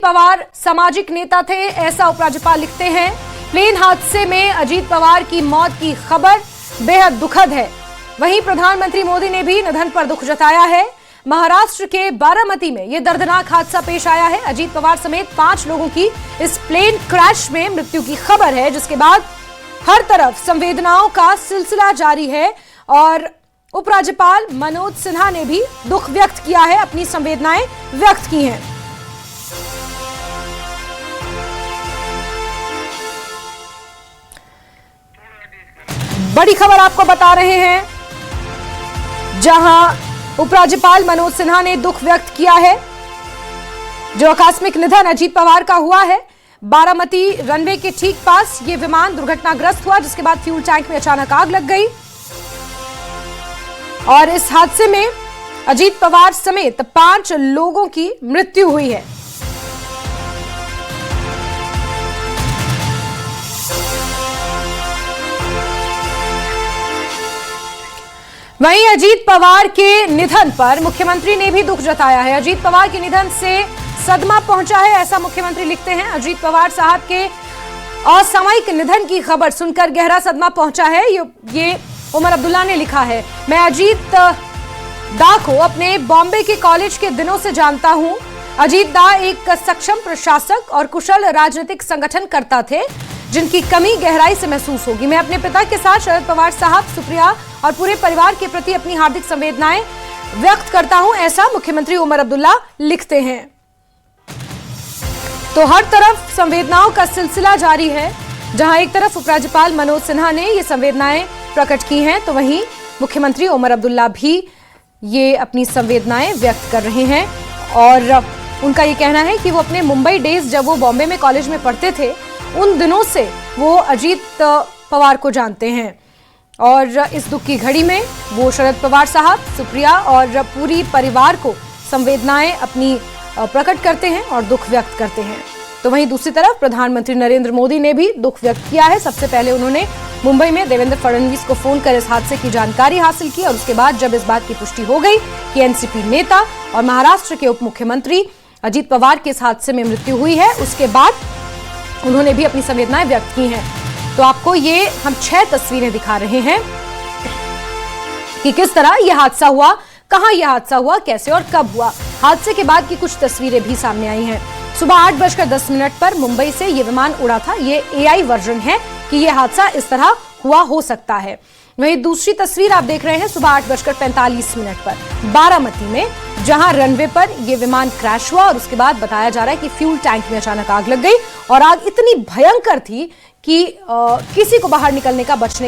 पवार सामाजिक नेता थे, ऐसा उपराज्यपाल लिखते हैं। प्लेन हादसे में अजीत पवार की मौत की खबर बेहद दुखद है। वहीं प्रधानमंत्री मोदी ने भी निधन पर दुख जताया है। महाराष्ट्र के बारामती में यह दर्दनाक हादसा पेश आया है। अजीत पवार समेत 5 लोगों की इस प्लेन क्रैश में मृत्यु की खबर है, जिसके बाद हर तरफ संवेदनाओं का सिलसिला जारी है और उपराज्यपाल मनोज सिन्हा ने भी दुख व्यक्त किया है, अपनी संवेदनाएं व्यक्त की हैं। बड़ी खबर आपको बता रहे हैं, जहां उपराज्यपाल मनोज सिन्हा ने दुख व्यक्त किया है। जो आकस्मिक निधन अजीत पवार का हुआ है, बारामती रनवे के ठीक पास यह विमान दुर्घटनाग्रस्त हुआ, जिसके बाद फ्यूल टैंक में अचानक आग लग गई और इस हादसे में अजीत पवार समेत 5 लोगों की मृत्यु हुई है। वहीं अजीत पवार के निधन पर मुख्यमंत्री ने भी दुख जताया है। अजीत पवार के निधन से सदमा पहुंचा है, ऐसा मुख्यमंत्री लिखते हैं। अजीत पवार साहब के असामयिक निधन की खबर सुनकर गहरा सदमा पहुंचा है, ये उमर अब्दुल्ला ने लिखा है। मैं अजीत दा को अपने बॉम्बे के कॉलेज के दिनों से जानता हूं। अजीत दा एक सक्षम प्रशासक और कुशल राजनीतिक संगठनकर्ता थे, जिनकी कमी गहराई से महसूस होगी। मैं अपने पिता के साथ शरद पवार साहब, सुप्रिया और पूरे परिवार के प्रति अपनी हार्दिक संवेदनाएं व्यक्त करता हूं, ऐसा मुख्यमंत्री उमर अब्दुल्ला लिखते हैं। तो हर तरफ संवेदनाओं का सिलसिला जारी है। जहां एक तरफ उपराज्यपाल मनोज सिन्हा ने ये संवेदनाएं प्रकट की हैं, तो वहीं मुख्यमंत्री उमर अब्दुल्ला भी ये अपनी संवेदनाएं व्यक्त कर रहे हैं और उनका ये कहना है कि वो अपने मुंबई डेज, जब वो बॉम्बे में कॉलेज में पढ़ते थे, उन दिनों से वो अजीत पवार को जानते हैं और इस दुख की घड़ी में वो शरद पवार साहब, सुप्रिया और पूरी परिवार को संवेदनाएं अपनी प्रकट करते हैं और दुख व्यक्त करते हैं। तो वहीं दूसरी तरफ प्रधानमंत्री नरेंद्र मोदी ने भी दुख व्यक्त किया है। सबसे पहले उन्होंने मुंबई में देवेंद्र फडणवीस को फोन कर इस हादसे की जानकारी हासिल की और उसके बाद जब इस बात की पुष्टि हो गई कि एनसीपी नेता और महाराष्ट्र के उप मुख्यमंत्री अजीत पवार की इस हादसे में मृत्यु हुई है, उसके बाद उन्होंने भी अपनी संवेदनाएं व्यक्त की हैं। तो आपको ये हम 6 तस्वीरें दिखा रहे हैं कि किस तरह यह हादसा हुआ, कहां यह हादसा हुआ, कैसे और कब हुआ। हादसे के बाद की कुछ तस्वीरें भी सामने आई हैं। सुबह 8:10 पर मुंबई से यह विमान उड़ा था। ये एआई वर्जन है कि यह हादसा इस तरह हुआ हो सकता है। वहीं दूसरी तस्वीर आप देख रहे हैं सुबह 8:45 पर बारामती में, जहां रनवे पर यह विमान क्रैश हुआ और उसके बाद बताया जा रहा है कि फ्यूल टैंक में अचानक आग लग गई और आग इतनी भयंकर थी कि किसी को बाहर निकलने का, बचने का